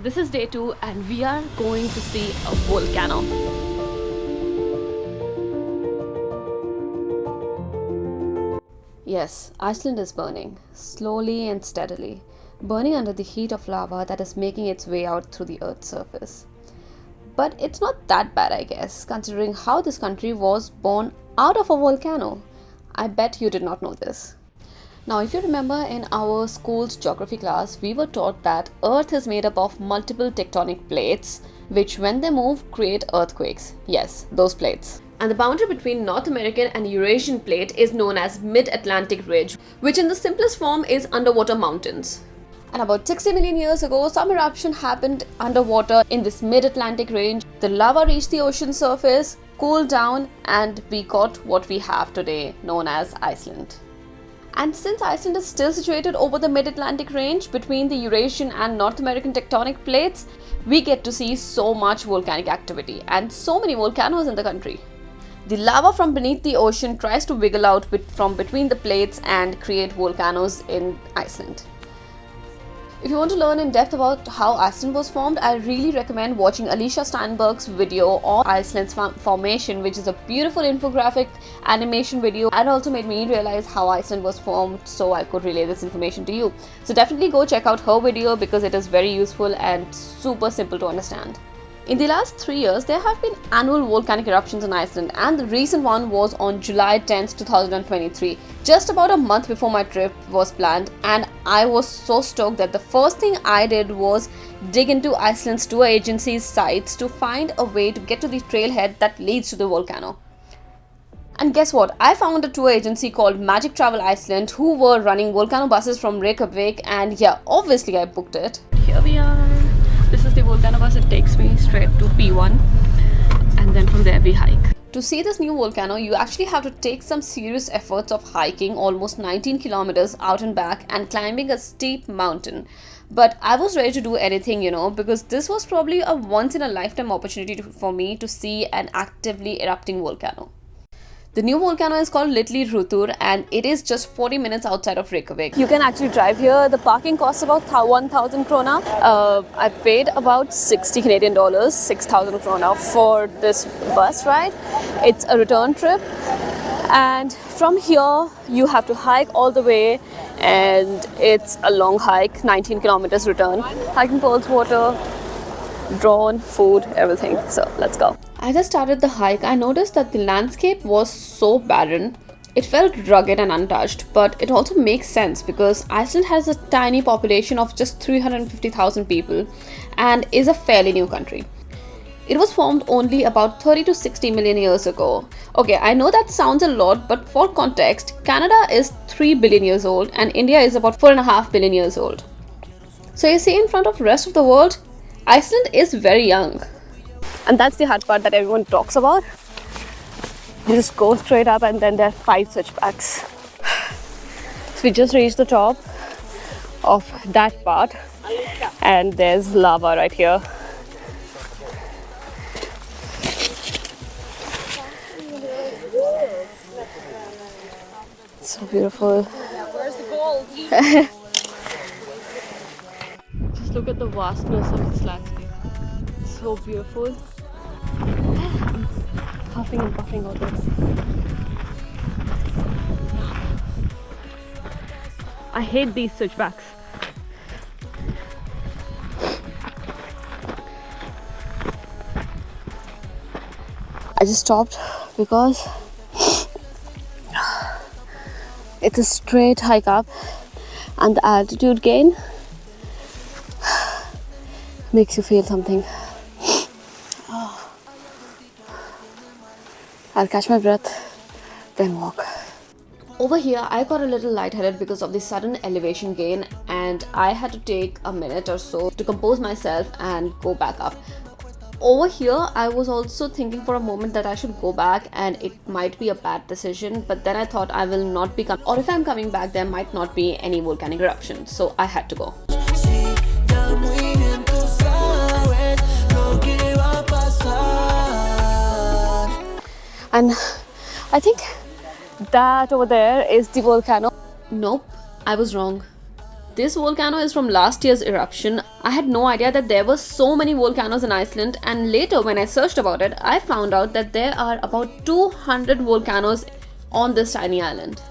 This is day 2 and we are going to see a volcano. Yes, Iceland is burning, slowly and steadily, burning under the heat of lava that is making its way out through the Earth's surface. But it's not that bad, I guess, considering how this country was born out of a volcano. I bet you did not know this. Now, if you remember in our school's geography class, we were taught that Earth is made up of multiple tectonic plates, which when they move create earthquakes. Yes, those plates. And the boundary between North American and Eurasian plate is known as Mid-Atlantic Ridge, which in the simplest form is underwater mountains. And about 60 million years ago, some eruption happened underwater in this Mid-Atlantic range. The lava reached the ocean surface, cooled down, and we got what we have today, known as Iceland. And since Iceland is still situated over the Mid-Atlantic range between the Eurasian and North American tectonic plates, we get to see so much volcanic activity and so many volcanoes in the country. The lava from beneath the ocean tries to wiggle out from between the plates and create volcanoes in Iceland. If you want to learn in depth about how Iceland was formed, I really recommend watching Alicia Steinberg's video on Iceland's formation, which is a beautiful infographic animation video and also made me realize how Iceland was formed, so I could relay this information to you. So definitely go check out her video because it is very useful and super simple to understand. In the last 3 years, there have been annual volcanic eruptions in Iceland, and the recent one was on July 10th, 2023, just about a month before my trip was planned, and I was so stoked that the first thing I did was dig into Iceland's tour agency's sites to find a way to get to the trailhead that leads to the volcano. And guess what? I found a tour agency called Magic Travel Iceland who were running volcano buses from Reykjavik, and yeah, obviously I booked it. Here we are. This is the volcano bus. It takes me straight to P1 and then from there we hike. To see this new volcano, you actually have to take some serious efforts of hiking almost 19 kilometers out and back and climbing a steep mountain. But I was ready to do anything, because this was probably a once in a lifetime opportunity for me to see an actively erupting volcano. The new volcano is called Litli Rutur and it is just 40 minutes outside of Reykjavik. You can actually drive here. The parking costs about 1,000 krona. I paid about 60 Canadian dollars, 6,000 krona for this bus ride. It's a return trip. And from here, you have to hike all the way and it's a long hike, 19 kilometers return. Hiking poles, water, drone, food, everything. So let's go. As I started the hike, I noticed that the landscape was so barren. It felt rugged and untouched, but it also makes sense because Iceland has a tiny population of just 350,000 people and is a fairly new country. It was formed only about 30 to 60 million years ago. Okay, I know that sounds a lot, but for context, Canada is 3 billion years old and India is about 4.5 billion years old. So you see, in front of the rest of the world, Iceland is very young. And that's the hard part that everyone talks about. You just go straight up and then there are 5 switchbacks. So we just reached the top of that part and there's lava right here. It's so beautiful. Where's the gold? Just look at the vastness of this landscape. It's so beautiful. I'm huffing and puffing all this. I hate these switchbacks. I just stopped because it's a straight hike up and the altitude gain makes you feel something. I'll catch my breath, then walk. Over here, I got a little lightheaded because of the sudden elevation gain and I had to take a minute or so to compose myself and go back up. Over here, I was also thinking for a moment that I should go back and it might be a bad decision, but then I thought I will not be coming, or if I'm coming back, there might not be any volcanic eruption, so I had to go. And I think that over there is the volcano. Nope, I was wrong. This volcano is from last year's eruption. I had no idea that there were so many volcanoes in Iceland, and later when I searched about it, I found out that there are about 200 volcanoes on this tiny island.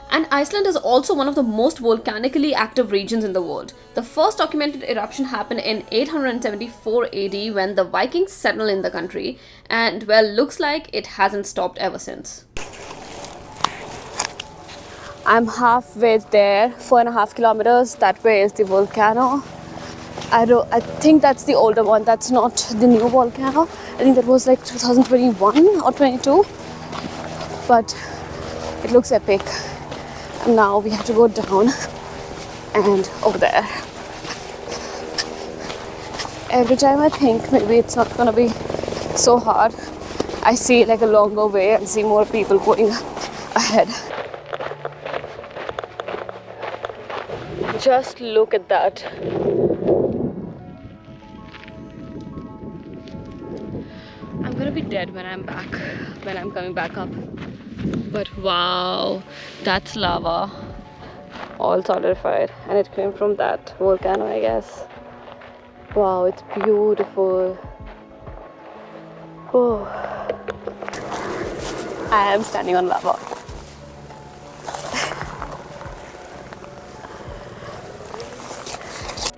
And Iceland is also one of the most volcanically active regions in the world. The first documented eruption happened in 874 AD when the Vikings settled in the country, and well, looks like it hasn't stopped ever since. I'm halfway there, 4.5 kilometers. That way is the volcano. I think that's the older one. That's not the new volcano. I think that was like 2021 or 22. But it looks epic. And now we have to go down and over there. Every time I think maybe it's not gonna be so hard, I see like a longer way and see more people going ahead. Just look at that. I'm gonna be dead when I'm coming back up. But wow, that's lava, all solidified, and it came from that volcano, I guess. Wow, it's beautiful. Oh, I am standing on lava.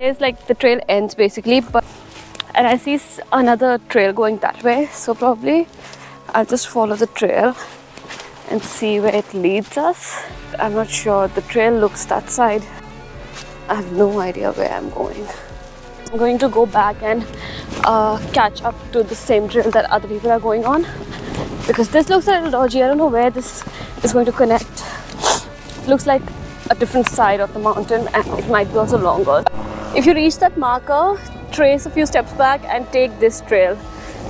It's like the trail ends basically, and I see another trail going that way, so probably I'll just follow the trail and see where it leads us. I'm not sure. The trail looks that side. I have no idea where I'm going. I'm going to go back and catch up to the same trail that other people are going on, because this looks a little dodgy. I don't know where this is going to connect. It looks like a different side of the mountain, and it might be also longer. If you reach that marker, trace a few steps back and take this trail.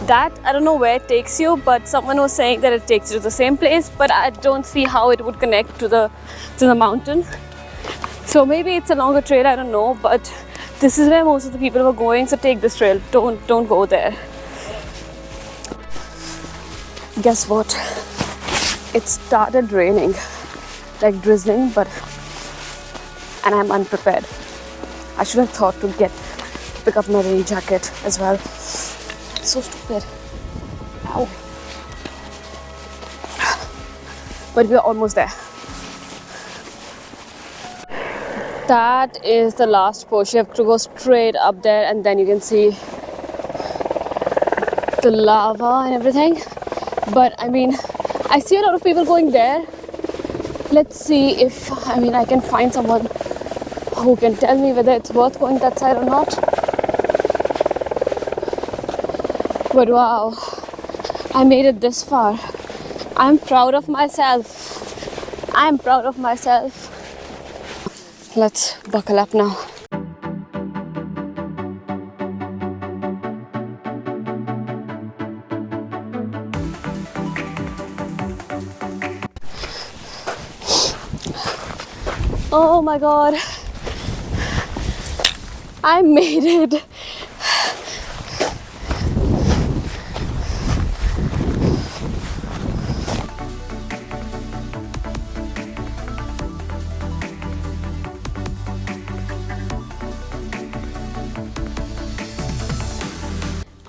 That, I don't know where it takes you, but someone was saying that it takes you to the same place, but I don't see how it would connect to the mountain. So maybe it's a longer trail, I don't know, but this is where most of the people were going, so take this trail. Don't go there. Guess what? It started raining, like drizzling, and I'm unprepared. I should have thought to pick up my rain jacket as well. So stupid. Ow. But we're almost there. That is the last push. You have to go straight up there, and then you can see the lava and everything. But I mean, I see a lot of people going there. Let's see if I can find someone who can tell me whether it's worth going that side or not. But wow, I made it this far. I'm proud of myself. I'm proud of myself. Let's buckle up now. Oh my god, I made it.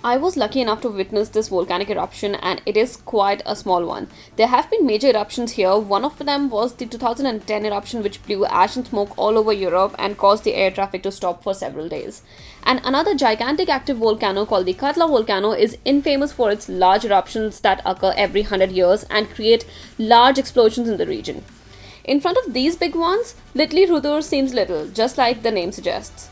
I was lucky enough to witness this volcanic eruption, and it is quite a small one. There have been major eruptions here. One of them was the 2010 eruption, which blew ash and smoke all over Europe and caused the air traffic to stop for several days. And another gigantic active volcano called the Katla volcano is infamous for its large eruptions that occur every 100 years and create large explosions in the region. In front of these big ones, Litli Hrútur seems little, just like the name suggests.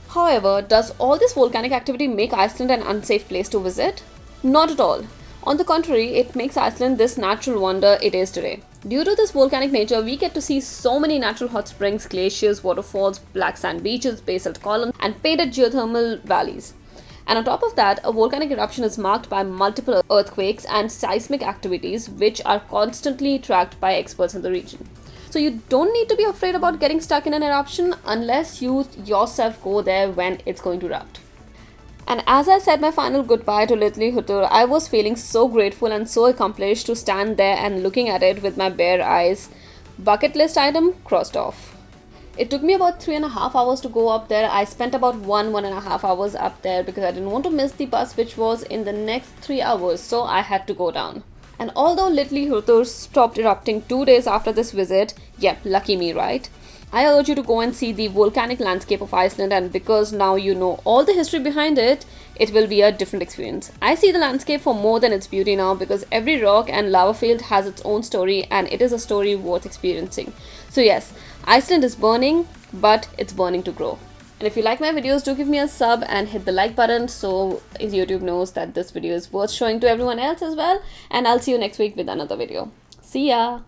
However, does all this volcanic activity make Iceland an unsafe place to visit? Not at all. On the contrary, it makes Iceland this natural wonder it is today. Due to this volcanic nature, we get to see so many natural hot springs, glaciers, waterfalls, black sand beaches, basalt columns, and painted geothermal valleys. And on top of that, a volcanic eruption is marked by multiple earthquakes and seismic activities, which are constantly tracked by experts in the region. So you don't need to be afraid about getting stuck in an eruption unless you yourself go there when it's going to erupt. And as I said my final goodbye to Litli Hrútur, I was feeling so grateful and so accomplished to stand there and looking at it with my bare eyes. Bucket list item crossed off. It took me about 3.5 hours to go up there. I spent about 1.5 hours up there because I didn't want to miss the bus, which was in the next 3 hours, so I had to go down. And although Little Hurtur stopped erupting 2 days after this visit, yep, lucky me, right? I urge you to go and see the volcanic landscape of Iceland, and because now you know all the history behind it, it will be a different experience. I see the landscape for more than its beauty now, because every rock and lava field has its own story, and it is a story worth experiencing. So yes, Iceland is burning, but it's burning to grow. And if you like my videos, do give me a sub and hit the like button so YouTube knows that this video is worth showing to everyone else as well. And I'll see you next week with another video. See ya!